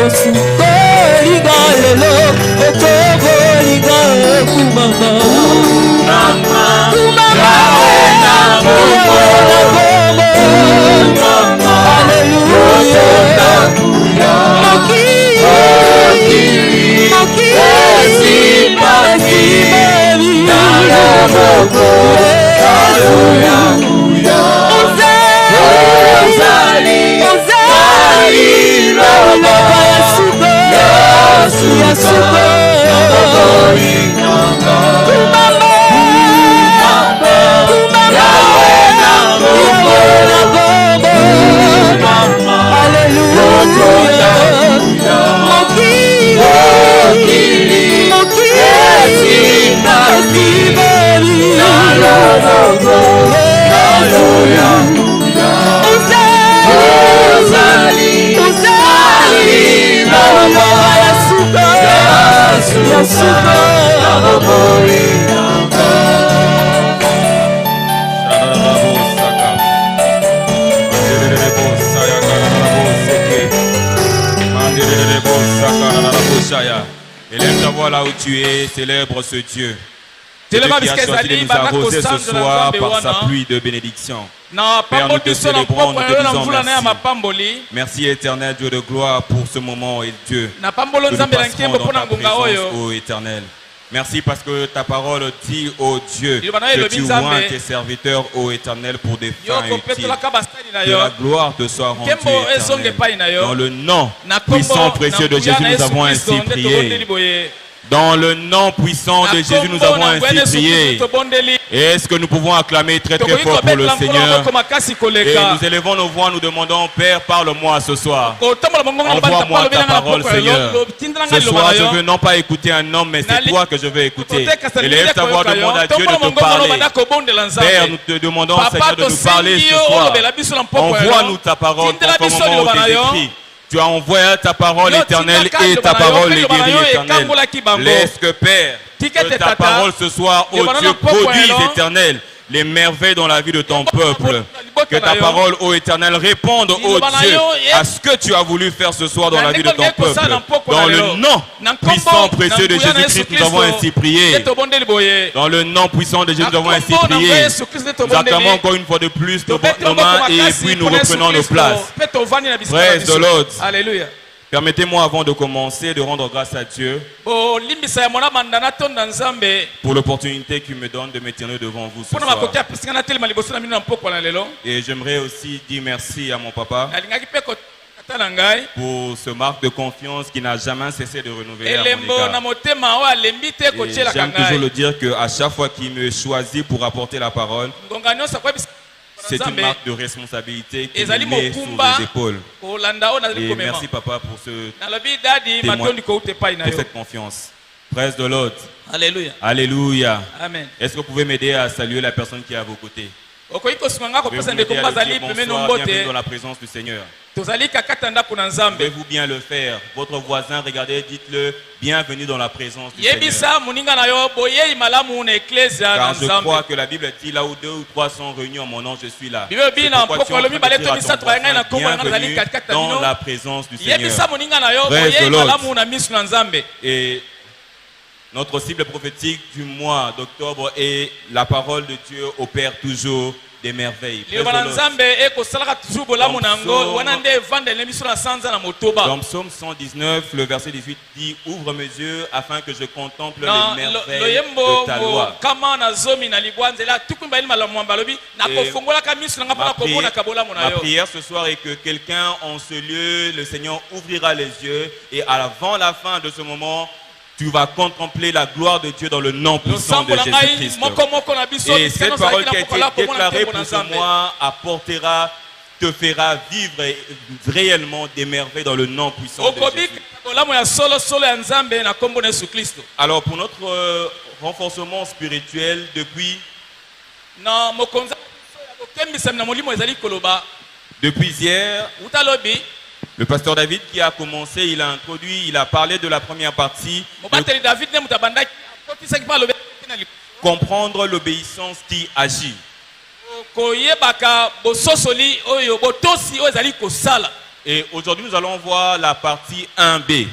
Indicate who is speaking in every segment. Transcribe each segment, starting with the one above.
Speaker 1: Osukoliga lelo, okoboliga kumama. Kumama, Hallelujah.
Speaker 2: Élève ta voix là où tu es, célèbre ce Dieu. Dieu qui a choisi de nous arroser ce soir par sa pluie de bénédiction. Père, nous te célébrons, nous te disons merci. Merci éternel Dieu de gloire pour ce moment et Dieu que nous passerons dans ta présence, ô éternel. Merci parce que ta parole dit, ô Dieu, que tu oins tes serviteurs, ô éternel, pour des fins utiles. Que la gloire te soit rendue, éternel. Dans le nom puissant, précieux de Jésus, nous avons ainsi prié. Dans le nom puissant de Jésus, nous avons ainsi prié. Et est-ce que nous pouvons acclamer très très fort pour le Seigneur? Et nous élevons nos voix, nous demandons, Père, parle-moi ce soir. Envoie-moi ta parole, Seigneur. Ce soir, je veux non pas écouter un homme, mais c'est toi que je veux écouter. Élève ta voix, demande à Dieu de te parler. Père, nous te demandons, Seigneur, de nous parler ce soir. Envoie-nous ta parole conformément aux écrits. Tu as envoyé ta parole éternelle et ta parole les guérit éternelle. Laisse que Père, que ta parole ce soir, ô Dieu, produise éternel les merveilles dans la vie de ton peuple. Que ta parole, ô éternel, réponde, ô Dieu, à ce que tu as voulu faire ce soir dans la vie de ton peuple. Dans le nom puissant, précieux de Jésus-Christ, nous avons ainsi prié. Dans le nom puissant de Jésus, nous avons ainsi prié. Nous acclamons encore une fois de plus nos mains et puis nous reprenons nos places. Praise the Lord.
Speaker 1: Alléluia.
Speaker 2: Permettez-moi avant de commencer de rendre grâce à Dieu pour l'opportunité qu'il me donne de me tenir devant vous ce soir. Et j'aimerais aussi dire merci à mon papa pour ce marque de confiance qui n'a jamais cessé de renouveler à mon égard. Et j'aime toujours le dire qu'à chaque fois qu'il me choisit pour apporter la parole, c'est une marque de responsabilité qui me met sur les épaules. Et merci papa pour ce témoin, pour cette confiance. Praise the Lord.
Speaker 1: Alléluia.
Speaker 2: Alléluia.
Speaker 1: Amen.
Speaker 2: Est-ce que vous pouvez m'aider à saluer la personne qui est à vos côtés? Bienvenue dans la présence du Seigneur. Pouvez-vous bien le faire? Votre voisin, regardez, dites-le, bienvenue dans la présence du Seigneur. Car je crois que la Bible dit, là où 2 ou 3 sont réunis en mon nom, je suis là. Bienvenue dans la présence du Seigneur. Praise the Lord. Et notre cible prophétique du mois d'octobre est la parole de Dieu opère toujours des merveilles. Dans Psaume 119, le verset 18 dit, ouvre mes yeux afin que je contemple les merveilles de ta loi. Ma prière ce soir est que quelqu'un en ce lieu, le Seigneur ouvrira les yeux et avant la fin de ce moment, tu vas contempler la gloire de Dieu dans le nom puissant de Jésus-Christ. Et cette parole qui a été déclarée pour ce mois apportera, te fera vivre réellement des merveilles dans le nom puissant de Jésus. Alors pour notre renforcement spirituel depuis hier, le pasteur David qui a commencé, il a introduit, il a parlé de la première partie. Comprendre l'obéissance qui agit. Et aujourd'hui, nous allons voir la partie 1B.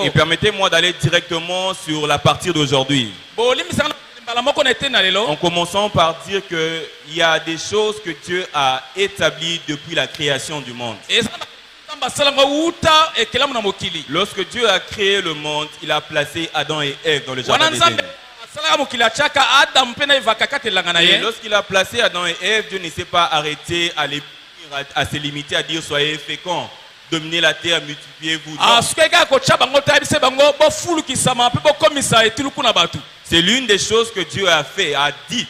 Speaker 2: Et permettez-moi d'aller directement sur la partie d'aujourd'hui. En commençant par dire qu'il y a des choses que Dieu a établies depuis la création du monde. Lorsque Dieu a créé le monde, il a placé Adam et Ève dans le jardin d'Éden. Et lorsqu'il a placé Adam et Ève, Dieu ne s'est pas arrêté à se limiter à dire soyez féconds, dominez la terre, multipliez-vous. C'est l'une des choses que Dieu a fait, a dit.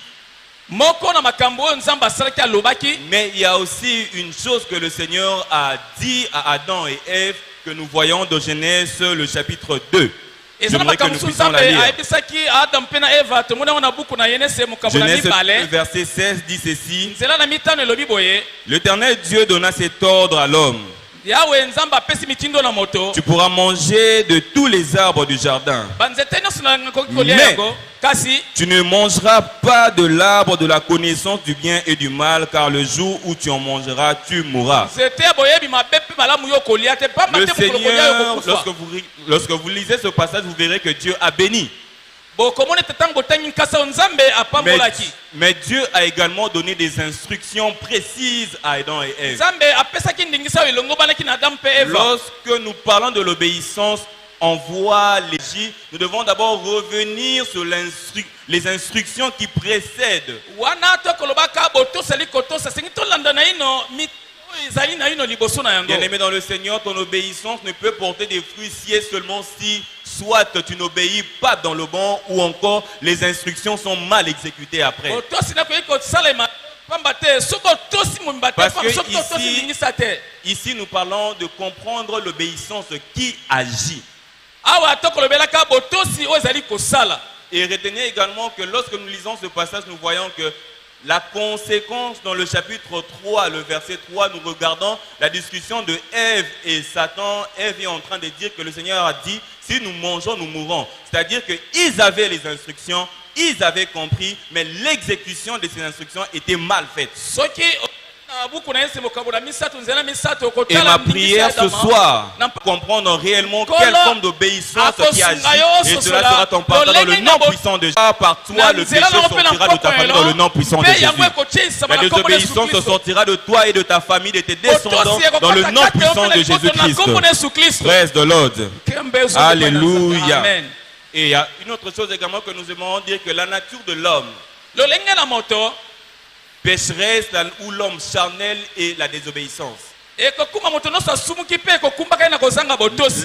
Speaker 2: Mais il y a aussi une chose que le Seigneur a dit à Adam et Ève que nous voyons dans Genèse le chapitre 2. J'aimerais que nous puissions la lire. Genèse verset 16 dit ceci. L'Éternel Dieu donna cet ordre à l'homme. Tu pourras manger de tous les arbres du jardin. Mais tu ne mangeras pas de l'arbre de la connaissance du bien et du mal, car le jour où tu en mangeras, tu mourras. Le Seigneur, lorsque vous lisez ce passage, vous verrez que Dieu a béni. Mais Dieu a également donné des instructions précises à Adam et Ève. Lorsque nous parlons de l'obéissance, on voit l'Égypte, nous devons d'abord revenir sur les instructions qui précèdent. Bien-aimé dans le Seigneur, ton obéissance ne peut porter des fruits si et seulement si soit tu n'obéis pas dans le bon ou encore les instructions sont mal exécutées après. Parce que ici nous parlons de comprendre l'obéissance qui agit. Et retenez également que lorsque nous lisons ce passage, nous voyons que la conséquence dans le chapitre 3, le verset 3, nous regardons la discussion de Ève et Satan. Ève est en train de dire que le Seigneur a dit, si nous mangeons, nous mourrons. C'est-à-dire qu'ils avaient les instructions, ils avaient compris, mais l'exécution de ces instructions était mal faite. Et ma prière ce soir, comprendre réellement quelle forme d'obéissance qui agit, et cela sera ton partage dans le nom puissant de Jésus. Par toi, le péché sortira de ta famille dans le nom puissant de Jésus. La désobéissance sortira de toi et de ta famille, de tes descendants, dans le nom puissant de Jésus-Christ. Praise the Lord. Alléluia. Et il y a une autre chose également que nous aimons dire, que la nature de l'homme, pécheresse ou l'homme charnel et la désobéissance.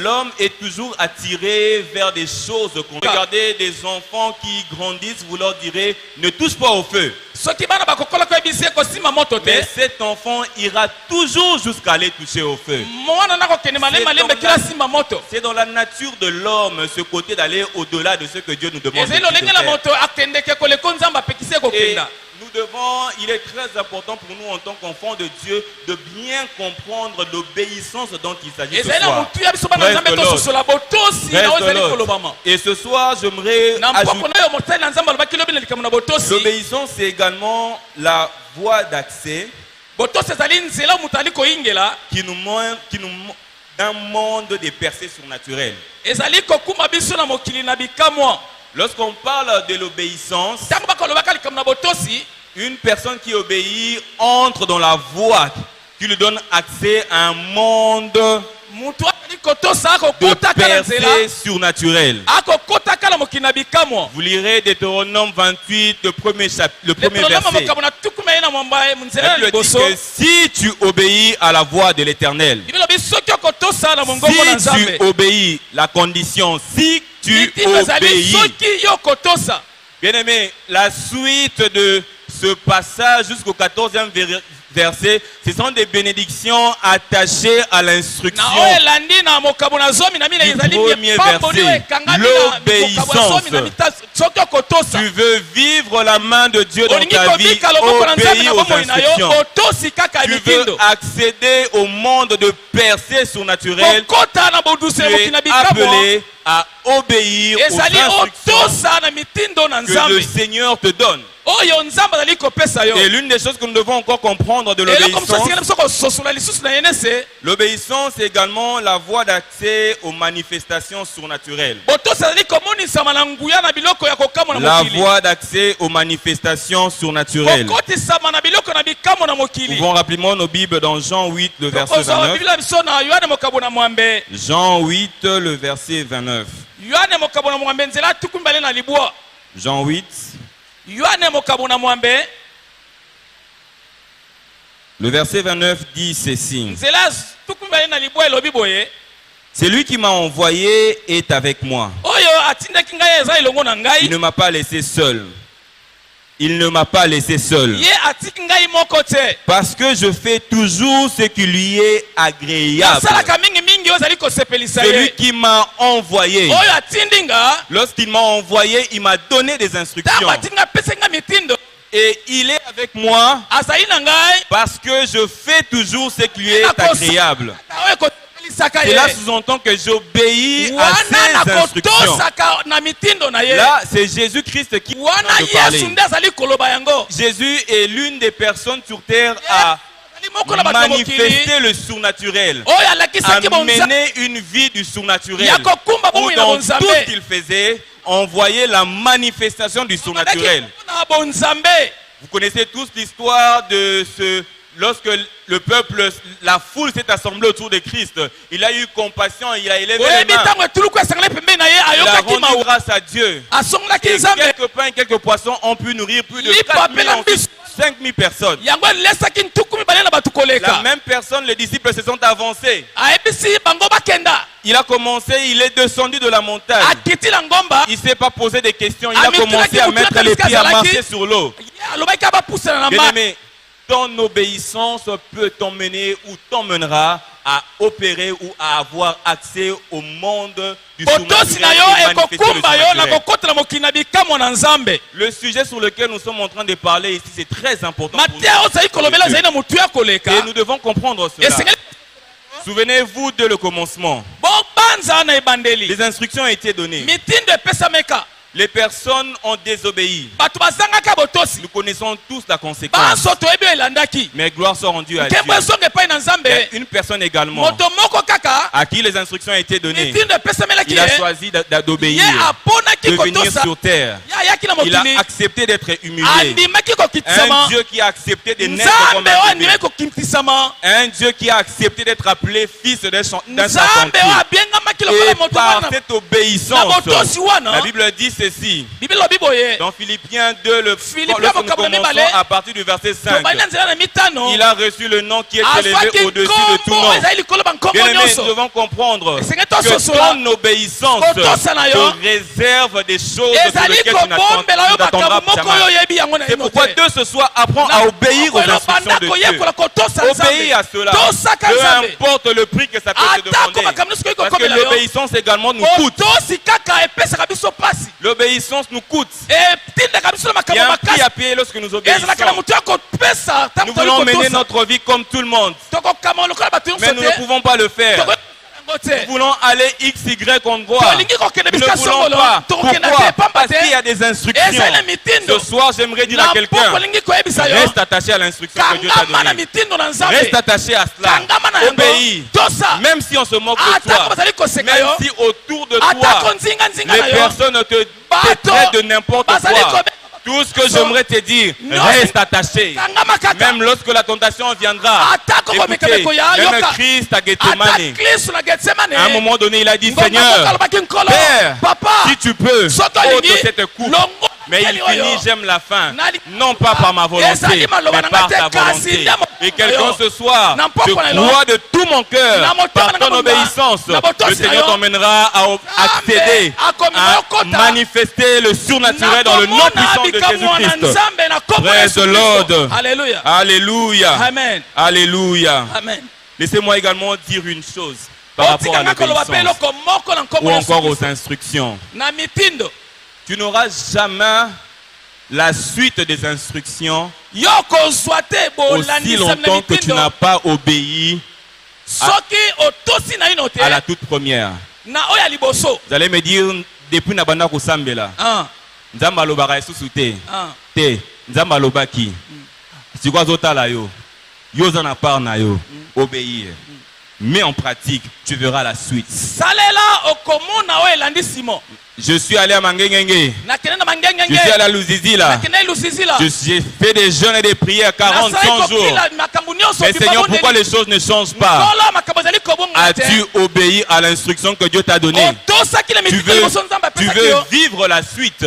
Speaker 2: L'homme est toujours attiré vers des choses. Regardez des enfants qui grandissent, vous leur direz ne touche pas au feu. Mais cet enfant ira toujours jusqu'à aller toucher au feu. C'est dans la nature de l'homme ce côté d'aller au-delà de ce que Dieu nous demande de faire. Nous devons, il est très important pour nous en tant qu'enfants de Dieu de bien comprendre l'obéissance dont il s'agit ce soir. Et ce soir, j'aimerais ajouter l'obéissance, c'est également la voie d'accès qui nous montre d'un monde des percées surnaturelles. Lorsqu'on parle de l'obéissance, une personne qui obéit entre dans la voie qui lui donne accès à un monde de percées surnaturelles. Vous lirez Deutéronome 28, le premier verset. Elle dit que si tu obéis à la voix de l'Éternel, si tu obéis, la condition, si tu obéis. Bien-aimé, la suite de ce passage jusqu'au 14e verset, ce sont des bénédictions attachées à l'instruction. Premier verset, l'obéissance. Tu veux vivre la main de Dieu dans ta vie, obéis aux instructions. Tu veux accéder au monde de percées surnaturelles, tu es appelé à obéir aux instructions que le Seigneur te donne. Et l'une des choses que nous devons encore comprendre de l'obéissance, c'est également la voie d'accès aux manifestations surnaturelles. La voie d'accès aux manifestations surnaturelles. Ouvrons rapidement nos Bibles dans Jean 8, le verset 29. Jean 8, le verset 29. Jean 8. Le verset 29 dit ceci. C'est lui qui m'a envoyé est avec moi. Il ne m'a pas laissé seul. Il ne m'a pas laissé seul. Parce que je fais toujours ce qui lui est agréable. Celui qui m'a envoyé. Lorsqu'il m'a envoyé, il m'a donné des instructions. Et il est avec moi parce que je fais toujours ce qui lui est agréable. Cela sous-entend que j'obéis à ses instructions. Là, c'est Jésus-Christ qui vient de parler. Jésus est l'une des personnes sur terre à manifester le surnaturel, à mener une vie du surnaturel, où dans tout ce qu'il faisait, on voyait la manifestation du surnaturel. Vous connaissez tous l'histoire de ce... Lorsque le peuple, la foule s'est assemblée autour de Christ, il a eu compassion, il a élevé les mains. Il a rendu grâce à Dieu. Et quelques pains et quelques poissons ont pu nourrir plus de 5000 personnes. La même personne, les disciples se sont avancés. Il a commencé, il est descendu de la montagne. Il ne s'est pas posé de questions. Il a commencé à mettre les pieds, à marcher sur l'eau. Bien-aimé, ton obéissance peut t'emmener ou t'emmènera à opérer ou à avoir accès au monde du surnaturel. Le sujet sur lequel nous sommes en train de parler ici, c'est très important pour nous. Et nous devons comprendre cela. Souvenez-vous de le commencement. Les instructions ont été données. Les personnes ont désobéi. Nous connaissons tous la conséquence. Mais gloire soit rendue à Dieu. Mais une personne également à qui les instructions ont été données, il a choisi d'obéir, de venir sur terre. Il a accepté d'être humilié. Un Dieu qui a accepté de naître comme un bébé. Un Dieu qui a accepté d'être appelé fils d'un charpentier. Et par cette obéissance, la Bible dit ceci. Dans Philippiens 2, lorsque nous commençons à partir du verset 5, il a reçu le nom qui est élevé au-dessus de tout nom. Bien-aimés, nous devons comprendre que ton obéissance te réserve des choses sur lesquelles tu n'attendras jamais. C'est pourquoi Dieu ce soir apprend à obéir aux instructions de Dieu. Obéis à cela. Peu importe le prix que ça peut te demander. Parce que l'obéissance également nous coûte. L'obéissance nous coûte. Il y a un prix à payer lorsque nous obéissons. Nous voulons mener notre vie comme tout le monde. Mais nous ne pouvons pas le faire. Nous voulons aller X, Y endroit. Nous ne voulons pas. Pourquoi? Parce qu'il y a des instructions. Ce soir, j'aimerais dire à quelqu'un, reste attaché à l'instruction que Dieu t'a donnée. Reste attaché à cela. Obéis. Même si on se moque de toi. Même si autour de toi, les personnes te traitent de n'importe quoi. Tout ce que j'aimerais te dire, reste attaché. Même lorsque la tentation viendra, écoutez, même Christ à Gethsemane, à un moment donné, il a dit, Seigneur, Père, si tu peux, ôte cette coupe. Mais il finit, j'aime la fin, non pas par ma volonté, mais par ta volonté. Et quelqu'un ce soir, je crois de tout mon cœur, par ton obéissance, le Seigneur t'emmènera à accéder, à manifester le surnaturel dans le nom puissant de Jésus-Christ. Praise the Lord.
Speaker 3: Alléluia.
Speaker 2: Alléluia.
Speaker 3: Amen.
Speaker 2: Alléluia.
Speaker 3: Amen.
Speaker 2: Laissez-moi également dire une chose par rapport à l'obéissance ou encore aux instructions. Tu n'auras jamais la suite des instructions aussi longtemps que tu n'as pas obéi à la toute première. Vous allez me dire, depuis Nabanda Kosambela, Nzamba Lobara Esusu te. Nzamba lobaki. Si quoi zota la yo. Yo zana par na yo. Obéir. Mais en pratique, tu verras la suite. Je suis allé à Mangengenge. Je suis allé à Luzizi là. J'ai fait des jeûnes et des prières 40 jours. Mais Seigneur, pourquoi les choses ne changent pas? As-tu obéi à l'instruction que Dieu t'a donnée? Tu veux vivre la suite.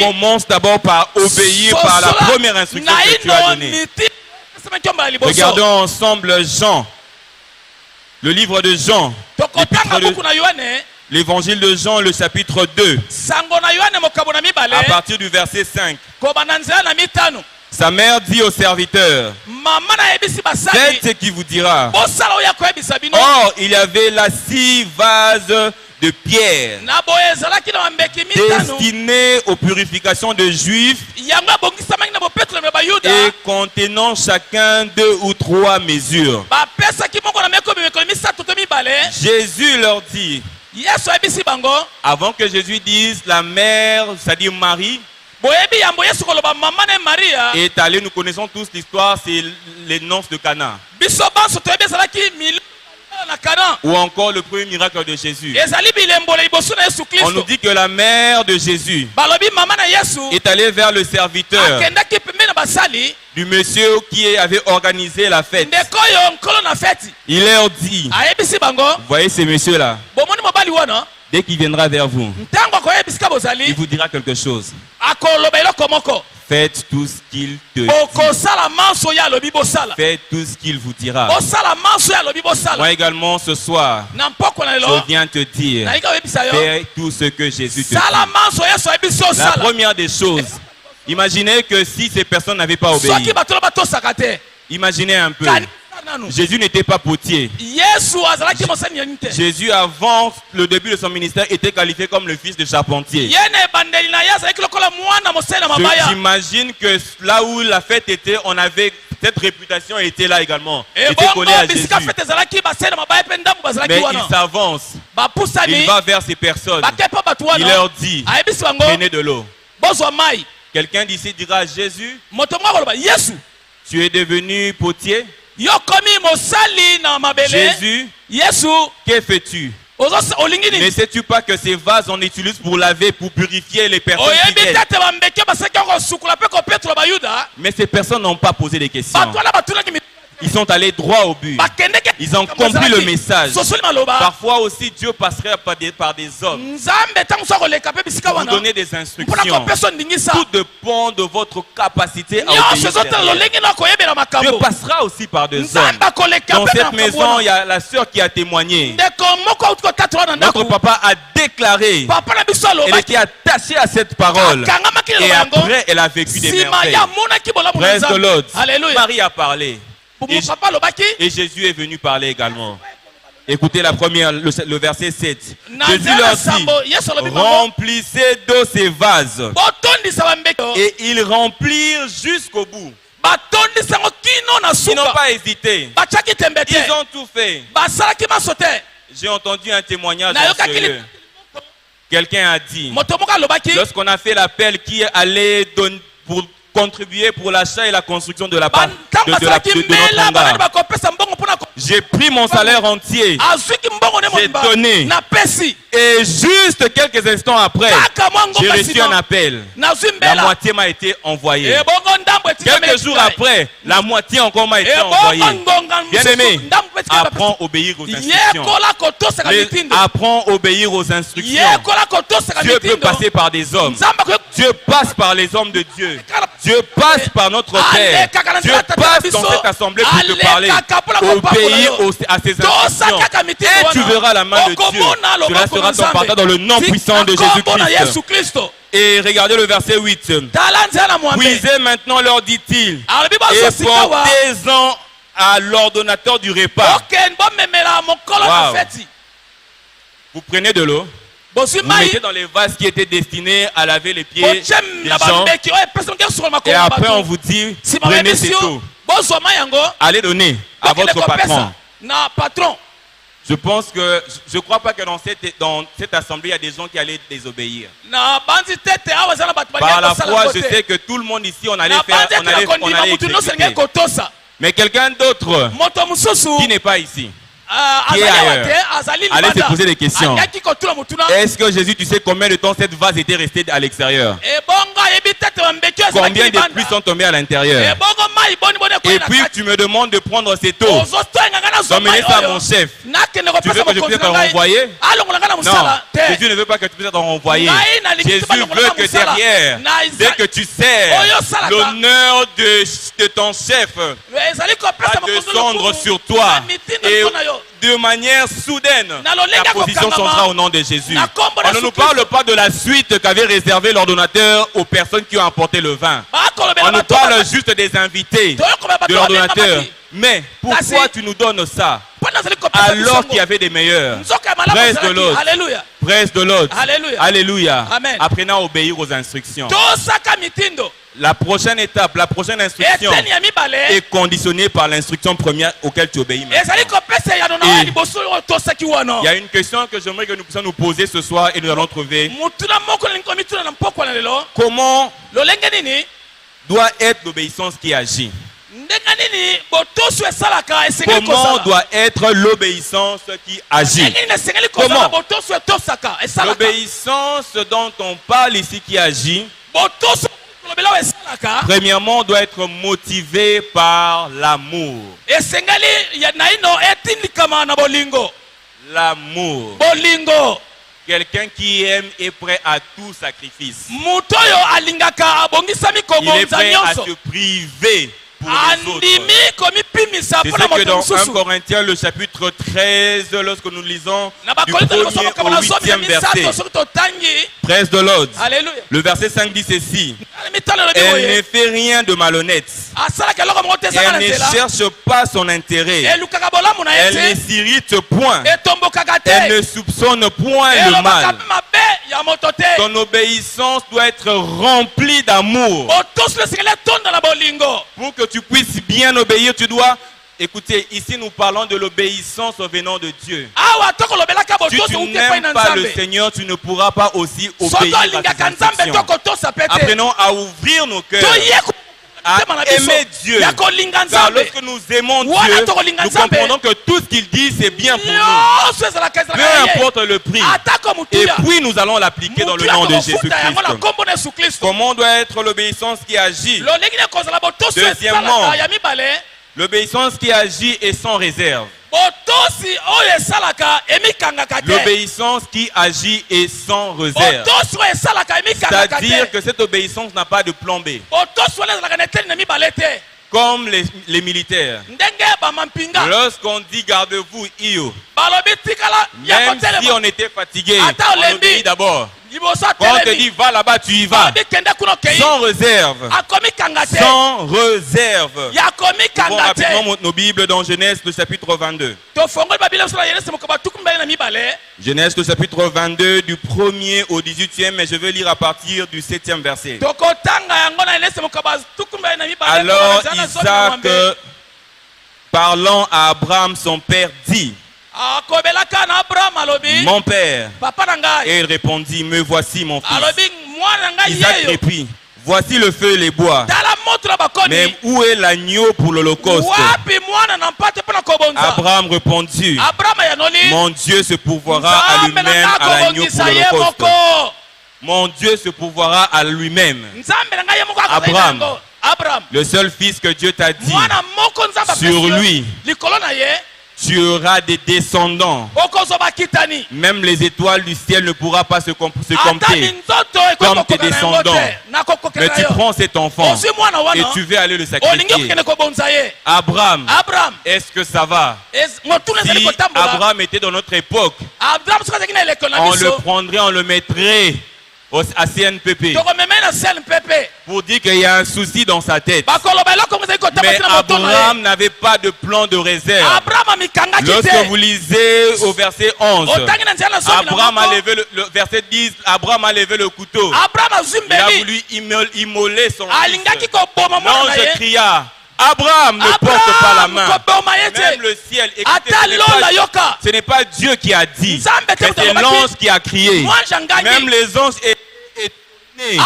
Speaker 2: Commence d'abord par obéir par la première instruction que tu as donnée. Regardons ensemble Jean. Le livre de Jean, l'évangile de Jean, le chapitre 2, à partir du verset 5. Sa mère dit au serviteur, faites ce qu'il vous dira. Or, il y avait là 6 vases de pierre destinés aux purifications de Juifs et contenant chacun 2 ou 3 mesures. Jésus leur dit, avant que Jésus dise la mère, c'est-à-dire Marie, est allée, nous connaissons tous l'histoire, c'est les noces de Cana. Ou encore le premier miracle de Jésus. On nous dit que la mère de Jésus est allée vers le serviteur du monsieur qui avait organisé la fête. Il leur dit, vous voyez ces messieurs-là, dès qu'il viendra vers vous, il vous dira quelque chose. Faites tout ce qu'il te dit. Faites tout ce qu'il vous dira. Moi également ce soir, je viens te dire, fais tout ce que Jésus te dit. La première des choses, imaginez que si ces personnes n'avaient pas obéi, imaginez un peu. Jésus n'était pas potier. Jésus, avant le début de son ministère, était qualifié comme le fils de charpentier. J'imagine que là où la fête était, on avait cette réputation était là également. Était collée à Jésus. Mais il s'avance. Il va vers ces personnes. Il leur dit, prenez de l'eau. Quelqu'un d'ici dira, Jésus, tu es devenu potier. Jésus, que fais-tu? Ne sais-tu pas que ces vases on utilise pour laver, pour purifier les personnes qui viennent? Mais ces personnes n'ont pas posé des questions. Ils sont allés droit au but. Ils ont compris le message. Parfois aussi Dieu passerait par des hommes pour vous donner des instructions. Tout dépend de votre capacité à obéir. Dieu passera aussi par des hommes. Dans cette maison, il y a la sœur qui a témoigné. Notre papa a déclaré. Elle était attachée à cette parole. Et après, elle a vécu des merveilles. Praise the Lord. Marie a parlé. Et Jésus est venu parler également. Écoutez la première, le verset 7. Jésus leur dit, remplissez d'eau ces vases. Et ils remplirent jusqu'au bout. Ils n'ont pas hésité. Ils ont tout fait. J'ai entendu un témoignage sérieux. Quelqu'un a dit, lorsqu'on a fait l'appel qui allait donner pour contribuer pour l'achat et la construction de notre hangar, j'ai pris mon salaire entier, j'ai donné, et juste quelques instants après, j'ai reçu un appel. La moitié m'a été envoyée. Quelques jours après, la moitié encore m'a été envoyée. Bien aimé, apprends à obéir aux instructions. Apprends à obéir aux instructions. Dieu peut passer par des hommes. Dieu passe par les hommes de Dieu. Dieu passe par notre Père. Dieu passe dans cette assemblée pour te parler. Obéir à ses instructions. Et tu verras la main de Dieu. Cela sera ton partage dans le nom puissant de Jésus-Christ. Et regardez le verset 8. Puisez maintenant, leur dit-il, et portez-en à l'ordonnateur du repas. Wow. Vous prenez de l'eau. Vous mettez dans les vases qui étaient destinés à laver les pieds des gens. Et après on vous dit, prenez cette eau. Allez donner à votre patron. Je pense que, je ne crois pas que dans cette assemblée, il y a des gens qui allaient désobéir. Par la foi, je sais que tout le monde ici, on allait exécuter. Mais quelqu'un d'autre qui n'est pas ici, qui est ailleurs, allez se poser des questions. Est-ce que Jésus, tu sais combien de temps cette vase était restée à l'extérieur? Combien de pluies sont tombées à l'intérieur? Et puis tu me demandes de prendre cette eau, d'emmener ça à mon chef. Tu veux que je puisse te renvoyer? Non, Jésus ne veut pas que tu puisses être renvoyé. Jésus veut que derrière, dès que tu sers, l'honneur de ton chef va descendre sur toi. Et de manière soudaine, la position changera au nom de Jésus. On ne nous parle pas de la suite qu'avait réservé l'ordonnateur aux personnes qui ont apporté le vin. On nous parle juste des invités de l'ordonnateur. Mais pourquoi tu nous donnes ça alors qu'il y avait des meilleurs? Presse de l'autre. Presse de l'autre. Alléluia. Apprenons à obéir aux instructions. La prochaine étape, la prochaine instruction est conditionnée par l'instruction première auquel tu obéis maintenant. Il y a une question que j'aimerais que nous puissions nous poser ce soir et nous allons trouver. Comment doit être l'obéissance qui agit? Comment doit être l'obéissance qui agit? Comment? L'obéissance dont on parle ici qui agit, premièrement, doit être motivée par l'amour. L'amour. Quelqu'un qui aime est prêt à tout sacrifice. Il est prêt à se priver pour les autres. C'est ce que dans 1 Corinthiens, le chapitre 13, lorsque nous lisons du 1er au 8e verset, presse de l'ordre, le verset 5 dit ceci: elle ne fait rien de malhonnête, elle ne cherche pas son intérêt, elle ne s'irrite point, elle ne soupçonne point le mal. Ton obéissance doit être remplie d'amour. Pour que tu puisses bien obéir, tu dois... Écoutez, ici nous parlons de l'obéissance venant de Dieu. Si tu n'aimes pas le Seigneur, tu ne pourras pas aussi obéir à ses instructions. Apprenons à ouvrir nos cœurs, à aimer Dieu. Car lorsque nous aimons Dieu, nous comprenons que tout ce qu'il dit, c'est bien pour nous. Peu importe le prix. Et puis nous allons l'appliquer dans le nom de Jésus-Christ. Comment doit être l'obéissance qui agit? Deuxièmement, l'obéissance qui agit est sans réserve. L'obéissance qui agit est sans réserve. C'est-à-dire que cette obéissance n'a pas de plan B. Comme les militaires. Lorsqu'on dit garde-vous, Io, même si on était fatigué, on obéit d'abord. Quand on te dit va là-bas, tu y vas. Sans réserve. Sans réserve. Nous pouvons rapidement nos Bibles dans Genèse, le chapitre 22. Genèse, le chapitre 22, du 1er au 18e, mais je vais lire à partir du 7e verset. Alors Isaac, parlant à Abraham, son père, dit: mon père. Et il répondit: me voici mon fils. Isaac répondit: voici le feu et les bois, mais où est l'agneau pour l'holocauste? Abraham répondit: mon Dieu se pourvoira à lui-même à l'agneau pour l'holocauste. Mon Dieu se pourvoira à lui-même. Abraham, le seul fils que Dieu t'a dit, sur lui tu auras des descendants. Même les étoiles du ciel ne pourront pas se compter comme tes descendants. Mais tu prends cet enfant et tu veux aller le sacrifier. Abraham, est-ce que ça va? Si Abraham était dans notre époque, on le prendrait, on le mettrait à CNPP pour dire qu'il y a un souci dans sa tête. Mais Abraham n'avait pas de plan de réserve. Lorsque vous lisez au verset 11, Abraham a levé le verset 10, Abraham a levé le couteau. Il a voulu immoler son fils. L'ange cria: Abraham ne porte pas la main. Même le ciel. Écoutez, ce n'est pas Dieu qui a dit. C'est l'ange qui a crié. Même les anges étaient étonnés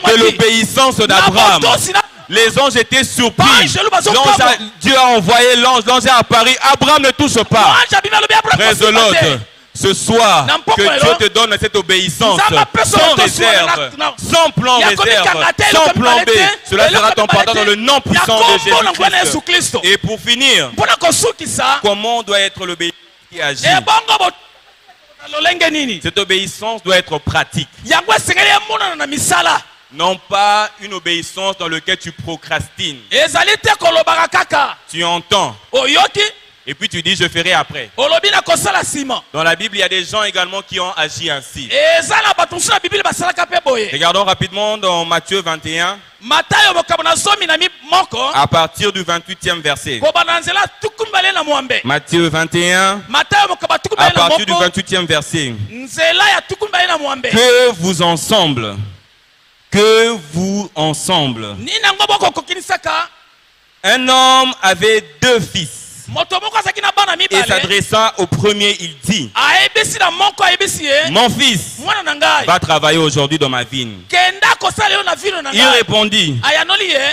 Speaker 2: de l'obéissance d'Abraham. Les anges étaient surpris. Dieu a envoyé l'ange. L'ange est apparu. Abraham ne touche pas. Frères de l'autre. Ce soir, que Dieu te donne cette obéissance sans réserve, sans plan réserve, sans plan B. Cela sera ton pardon dans le nom puissant de Jésus-Christ. Et pour finir, comment doit être l'obéissance qui agit? Cette obéissance doit être pratique. Non pas une obéissance dans laquelle tu procrastines. Tu entends. Et puis tu dis, je ferai après. Dans la Bible, il y a des gens également qui ont agi ainsi. Regardons rapidement dans Matthieu 21. À partir du 28e verset. Matthieu 21. À partir du 28e verset. Que vous ensemble. Que vous ensemble. Un homme avait 2 fils. Et s'adressant au premier, il dit, mon fils va travailler aujourd'hui dans ma vigne. Il répondit,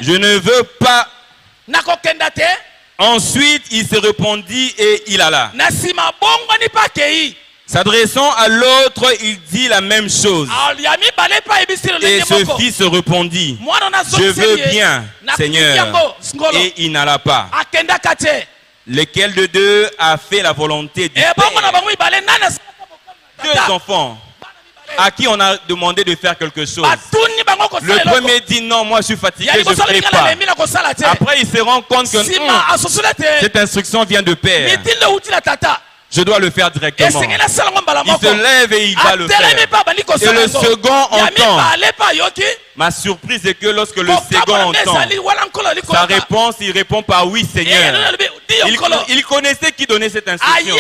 Speaker 2: je ne veux pas. Ensuite, il se répondit et il alla. S'adressant à l'autre, il dit la même chose. Et ce fils répondit, je veux bien, Seigneur. Et il n'alla pas. Lequel de deux a fait la volonté du Père? 2 enfants à qui on a demandé de faire quelque chose. Le premier dit non, moi je suis fatigué, je ne ferai pas. Après il se rend compte que cette instruction vient de Père. Je dois le faire directement. Il se lève et il va le faire. Et le second entend. Ma surprise est que lorsque le second entend sa réponse, il répond par oui Seigneur. Il connaissait qui donnait cette instruction.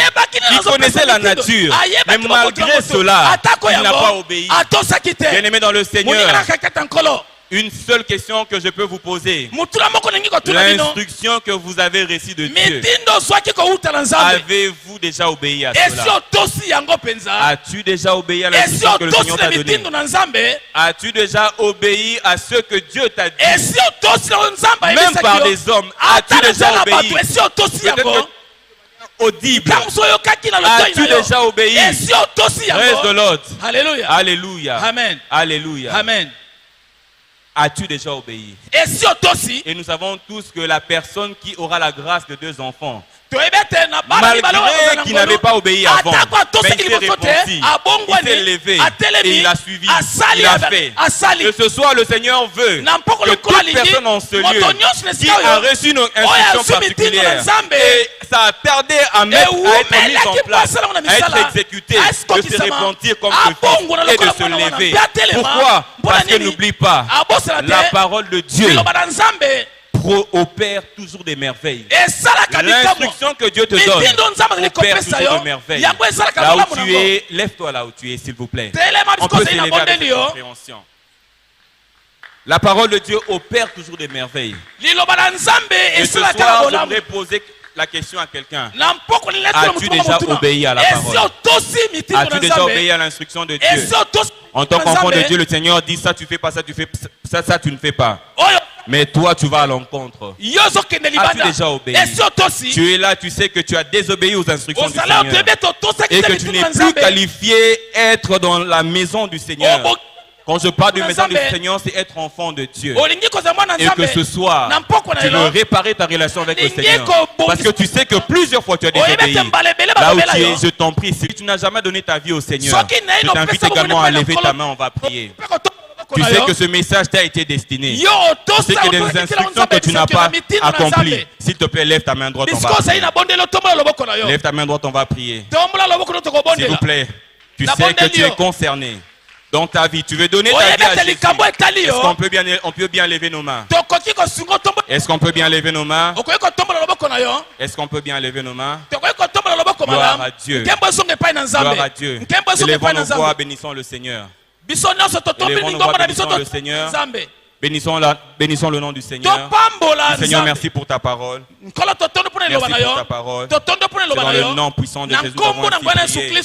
Speaker 2: Il connaissait la nature. Mais malgré cela, il n'a pas obéi. Bien aimé dans le Seigneur, une seule question que je peux vous poser. L'instruction que vous avez reçue de Dieu, avez-vous déjà obéi à cela? As-tu déjà obéi à l'instruction que le Seigneur t'a donnée? As-tu déjà obéi à ce que Dieu t'a dit? Même par les hommes, as-tu déjà obéi? Audible. As-tu déjà obéi? Reste de l'autre. Alléluia. Alléluia. Amen. Alléluia. Amen. As-tu déjà obéi? Et nous savons tous que la personne qui aura la grâce de 2 enfants, malgré qu'il n'avait pas obéi avant, mais il s'est repenti, il s'est levé et il a suivi, il a fait. Et ce soir, le Seigneur veut que toute personne en ce lieu qui a reçu une instruction particulière et ça a tardé à être mis en place, à être exécuté, de se repentir comme ce fils et de se lever. Pourquoi? Parce que n'oublie pas, la parole de Dieu opère toujours des merveilles. L'instruction que Dieu te donne opère toujours des merveilles. Là où tu es, lève-toi là où tu es, s'il vous plaît. On peut s'élever avec cette compréhension. La parole de Dieu opère toujours des merveilles. Et ce soir, j'aimerais poser la question à quelqu'un. As-tu déjà obéi à la parole? As-tu déjà obéi à l'instruction de Dieu? En tant qu'enfant de Dieu, le Seigneur dit ça, tu fais pas ça, tu fais ça, tu ne fais pas. Mais toi, tu vas à l'encontre. As-tu déjà obéi? Tu es là, tu sais que tu as désobéi aux instructions du Seigneur. Et que tu n'es plus qualifié être dans la maison du Seigneur. Quand je parle de maison du Seigneur, c'est être enfant de Dieu. Et que ce soir, tu veux réparer ta relation avec le Seigneur. Parce que tu sais que plusieurs fois tu as désobéi. Là où tu es, je t'en prie, si tu n'as jamais donné ta vie au Seigneur, je t'invite également à lever ta main, on va prier. Tu sais que ce message t'a été destiné. Tu sais qu'il y a des instructions que tu n'as pas accomplies. S'il te plaît, lève ta main droite, on va prier. Lève ta main droite, on va prier. S'il vous plaît, tu sais que tu es concerné dans ta vie. Tu veux donner ta vie à Jésus. Est-ce qu'on peut bien lever nos mains? Est-ce qu'on peut bien lever nos mains? Est-ce qu'on peut bien lever nos mains? Gloire à Dieu. Gloire à Dieu. Élevons nos voix, bénissons le Seigneur. Élevons nos voix, bénissons le Seigneur. Bénissons le nom du Seigneur. Seigneur, merci pour ta parole. Merci pour ta parole. C'est dans le nom puissant de Jésus que nous avons ainsi prié.